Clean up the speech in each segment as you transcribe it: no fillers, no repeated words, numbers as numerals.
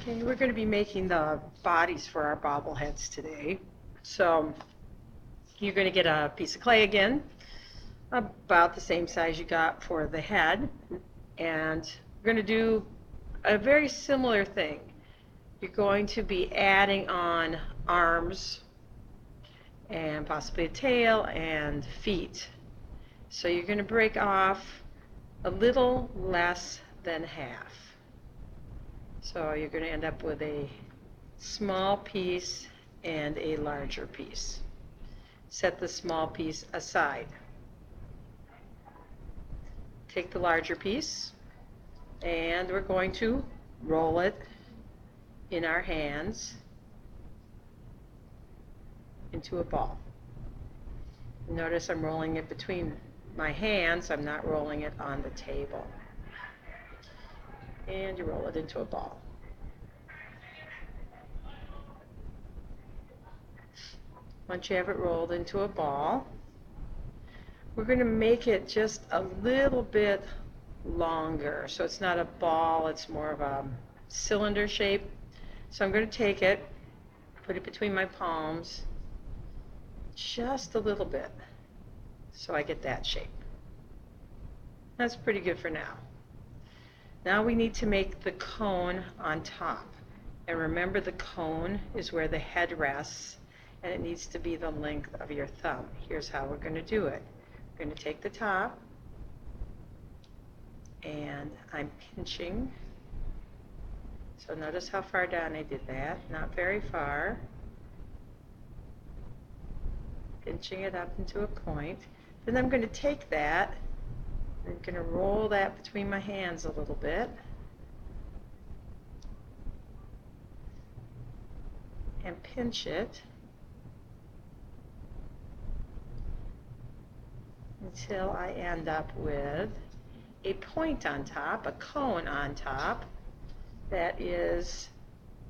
Okay, we're going to be making the bodies for our bobbleheads today. So you're going to get a piece of clay again, about the same size you got for the head, and we're going to do a very similar thing. You're going to be adding on arms and possibly a tail and feet. So you're going to break off a little less than half. So you're going to end up with a small piece and a larger piece. Set the small piece aside. Take the larger piece and we're going to roll it in our hands into a ball. Notice I'm rolling it between my hands. I'm not rolling it on the table. And you roll it into a ball. Once you have it rolled into a ball, we're going to make it just a little bit longer. So it's not a ball, it's more of a cylinder shape. So I'm going to take it, put it between my palms, just a little bit, so I get that shape. That's pretty good for now. Now we need to make the cone on top. And remember, the cone is where the head rests, and it needs to be the length of your thumb. Here's how we're going to do it. We're going to take the top, and I'm pinching. So notice how far down I did that, not very far. Pinching it up into a point. Then I'm going to take that, I'm going to roll that between my hands a little bit. And pinch it until I end up with a point on top, a cone on top. That is,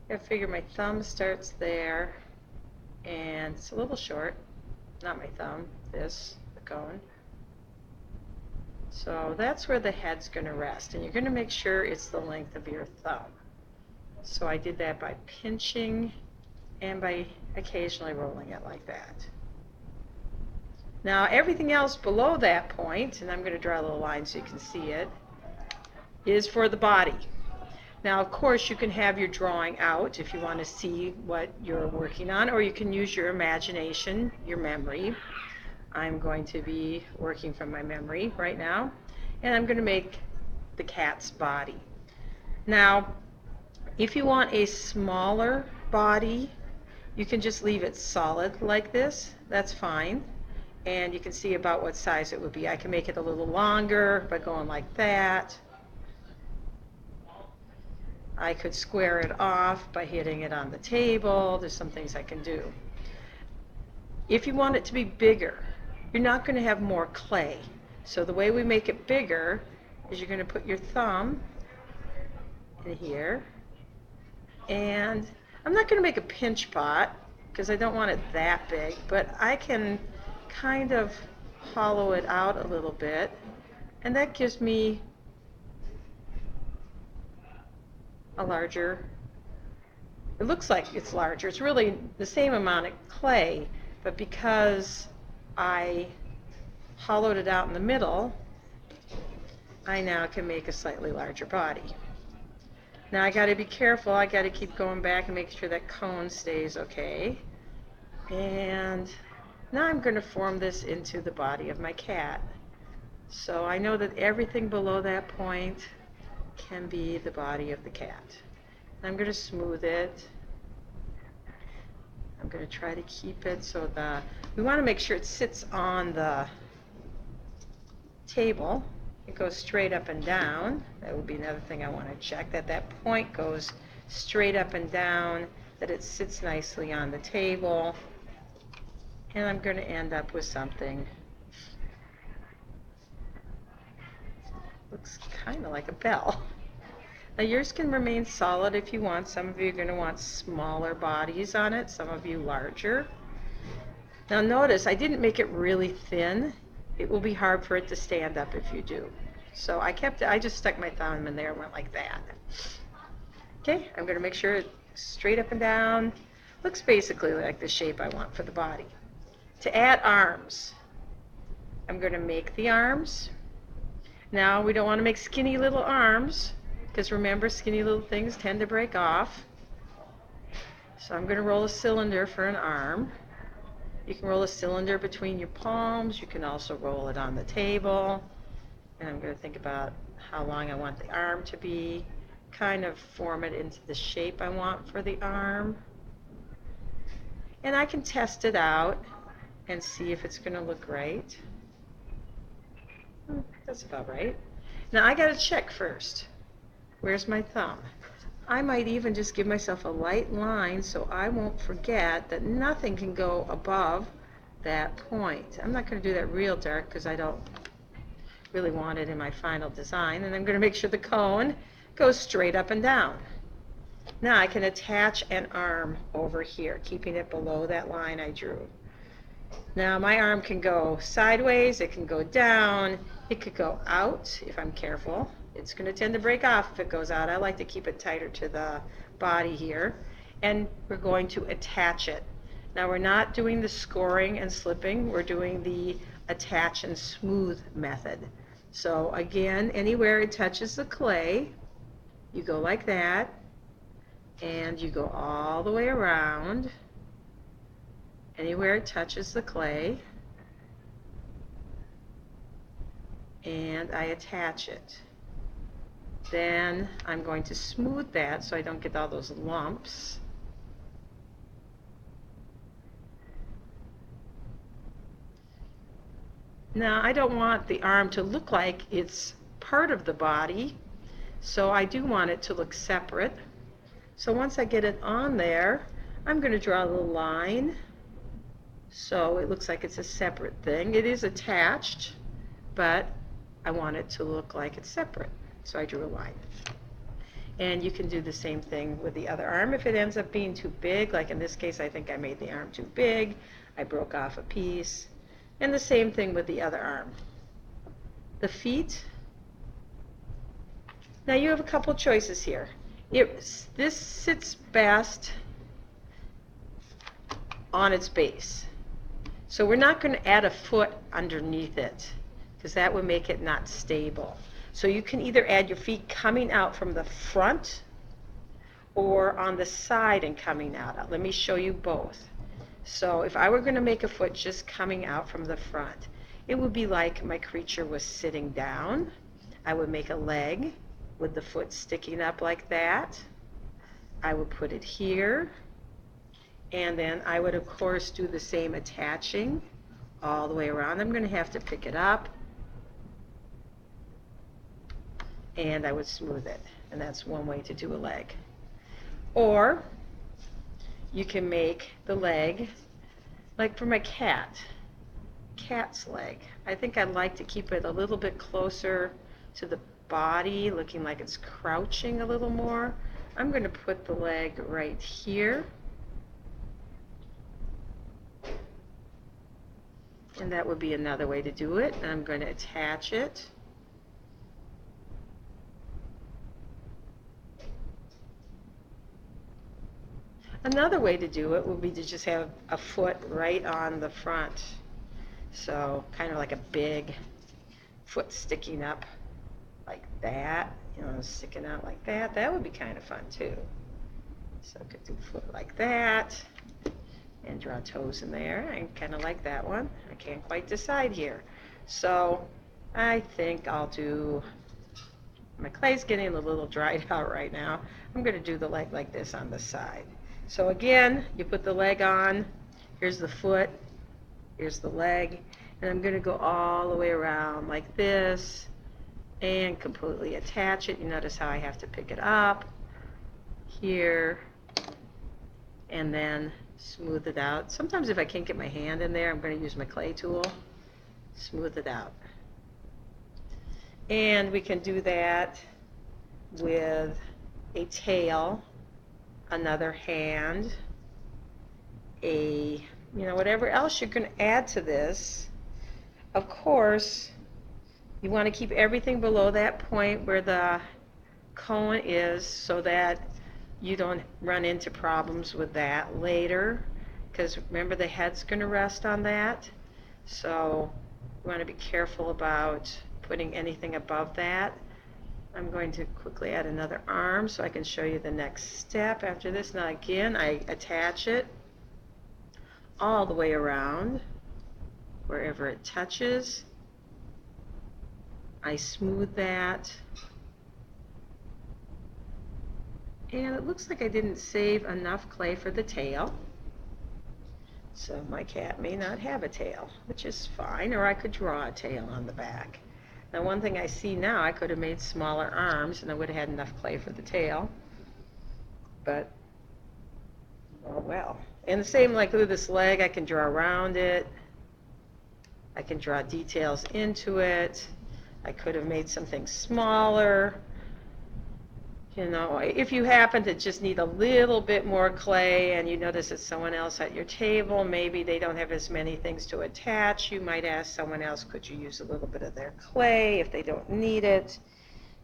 I figure my thumb starts there, and it's a little short, not my thumb, the cone. So that's where the head's going to rest, and you're going to make sure it's the length of your thumb. So I did that by pinching and by occasionally rolling it like that. Now everything else below that point, and I'm going to draw a little line so you can see it, is for the body. Now of course you can have your drawing out if you want to see what you're working on, or you can use your imagination, your memory. I'm going to be working from my memory right now, and I'm going to make the cat's body. Now if you want a smaller body, you can just leave it solid like this. That's fine. And you can see about what size it would be. I can make it a little longer by going like that. I could square it off by hitting it on the table. There's some things I can do. If you want it to be bigger, you're not going to have more clay. So the way we make it bigger is you're going to put your thumb in here. And I'm not going to make a pinch pot because I don't want it that big, but I can kind of hollow it out a little bit, and that gives me a larger, it looks like it's larger. It's really the same amount of clay, but because I hollowed it out in the middle, I now can make a slightly larger body. Now I got to be careful. I got to keep going back and make sure that cone stays okay. And now I'm going to form this into the body of my cat. So I know that everything below that point can be the body of the cat. I'm going to smooth it. I'm going to try to keep it so we want to make sure it sits on the table. It goes straight up and down. That would be another thing I want to check, that that point goes straight up and down, that it sits nicely on the table. And I'm going to end up with something looks kind of like a bell. Now yours can remain solid if you want. Some of you are going to want smaller bodies on it, some of you larger. Now notice I didn't make it really thin. It will be hard for it to stand up if you do. So I just stuck my thumb in there and went like that. Okay, I'm going to make sure it's straight up and down. Looks basically like the shape I want for the body. To add arms, I'm going to make the arms. Now we don't want to make skinny little arms, because remember, skinny little things tend to break off. So I'm going to roll a cylinder for an arm. You can roll a cylinder between your palms. You can also roll it on the table. And I'm going to think about how long I want the arm to be, kind of form it into the shape I want for the arm. And I can test it out and see if it's going to look right. That's about right. Now I got to check first. Where's my thumb? I might even just give myself a light line so I won't forget that nothing can go above that point. I'm not going to do that real dark because I don't really want it in my final design. And I'm going to make sure the cone goes straight up and down. Now I can attach an arm over here, keeping it below that line I drew. Now my arm can go sideways, it can go down, it could go out if I'm careful. It's going to tend to break off if it goes out. I like to keep it tighter to the body here. And we're going to attach it. Now we're not doing the scoring and slipping, we're doing the attach and smooth method. So again, anywhere it touches the clay, you go like that, and you go all the way around. Anywhere it touches the clay, and I attach it. Then I'm going to smooth that so I don't get all those lumps. Now I don't want the arm to look like it's part of the body, so I do want it to look separate. So once I get it on there, I'm going to draw a little line so it looks like it's a separate thing. It is attached, but I want it to look like it's separate. So I drew a line. And you can do the same thing with the other arm. If it ends up being too big, like in this case, I think I made the arm too big. I broke off a piece. And the same thing with the other arm. The feet. Now you have a couple choices here. This sits best on its base. So we're not going to add a foot underneath it, because that would make it not stable. So you can either add your feet coming out from the front or on the side and coming out. Let me show you both. So if I were going to make a foot just coming out from the front, it would be like my creature was sitting down. I would make a leg with the foot sticking up like that. I would put it here, and then I would of course do the same attaching all the way around. I'm going to have to pick it up, and I would smooth it, and that's one way to do a leg. Or you can make the leg like for my cat's leg. I think I'd like to keep it a little bit closer to the body, looking like it's crouching a little more. I'm going to put the leg right here, and that would be another way to do it. And I'm going to attach it. Another way to do it would be to just have a foot right on the front. So kind of like a big foot sticking up like that, you know, sticking out like that. That would be kind of fun too. So I could do foot like that and draw toes in there. I kind of like that one. I can't quite decide here. So I think I'll do, my clay's getting a little dried out right now. I'm going to do the leg like this on the side. So again, you put the leg on, here's the foot, here's the leg, and I'm going to go all the way around like this and completely attach it. You notice how I have to pick it up here and then smooth it out. Sometimes if I can't get my hand in there, I'm going to use my clay tool, smooth it out. And we can do that with a tail, another hand, whatever else you're going to add to this. Of course, you want to keep everything below that point where the cone is, so that you don't run into problems with that later, because remember the head's going to rest on that. So you want to be careful about putting anything above that. I'm going to quickly add another arm so I can show you the next step after this. Now again, I attach it all the way around wherever it touches. I smooth that. And it looks like I didn't save enough clay for the tail. So my cat may not have a tail, which is fine, or I could draw a tail on the back. Now one thing I see now, I could have made smaller arms and I would have had enough clay for the tail. But, oh well. And the same like with this leg, I can draw around it. I can draw details into it. I could have made something smaller. You know, if you happen to just need a little bit more clay and you notice it's someone else at your table, maybe they don't have as many things to attach, you might ask someone else, could you use a little bit of their clay if they don't need it?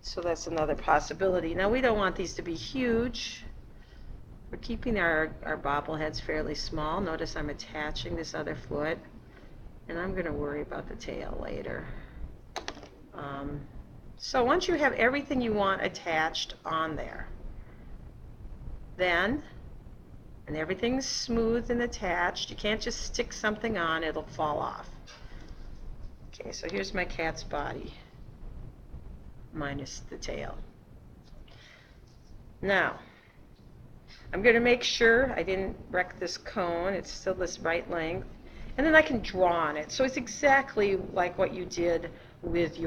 So that's another possibility. Now we don't want these to be huge. We're keeping our bobbleheads fairly small. Notice I'm attaching this other foot, and I'm going to worry about the tail later. So once you have everything you want attached on there, then, and everything's smooth and attached, you can't just stick something on, it'll fall off. Okay, so here's my cat's body, minus the tail. Now, I'm going to make sure I didn't wreck this cone, it's still this right length, and then I can draw on it. So it's exactly like what you did with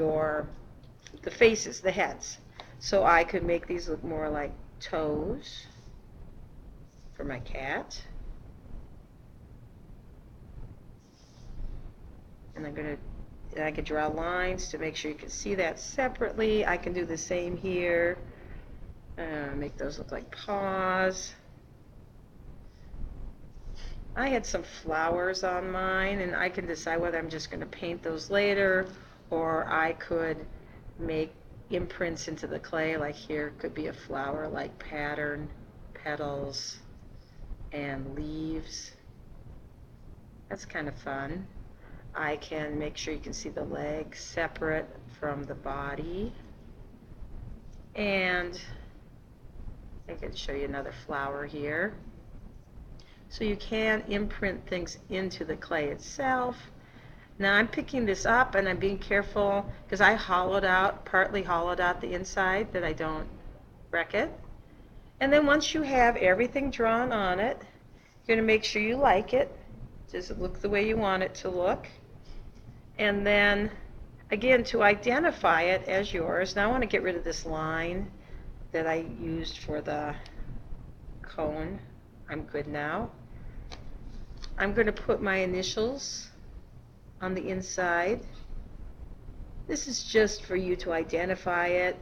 the faces, the heads. So I could make these look more like toes for my cat. And I could draw lines to make sure you can see that separately. I can do the same here. Make those look like paws. I had some flowers on mine, and I can decide whether I'm just going to paint those later, or I could make imprints into the clay, like here could be a flower-like pattern, petals, and leaves. That's kind of fun. I can make sure you can see the legs separate from the body, and I can show you another flower here. So you can imprint things into the clay itself. Now I'm picking this up and I'm being careful because I partly hollowed out the inside that I don't wreck it. And then once you have everything drawn on it, you're going to make sure you like it. Does it look the way you want it to look? And then, again, to identify it as yours, now I want to get rid of this line that I used for the cone. I'm good now. I'm going to put my initials on the inside. This is just for you to identify it.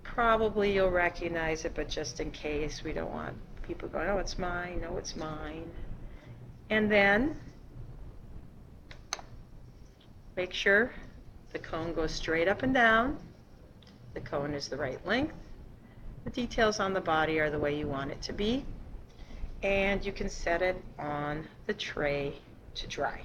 Probably you'll recognize it, but just in case, we don't want people going, oh, it's mine, no, it's mine. And then make sure the cone goes straight up and down. The cone is the right length. The details on the body are the way you want it to be. And you can set it on the tray to dry.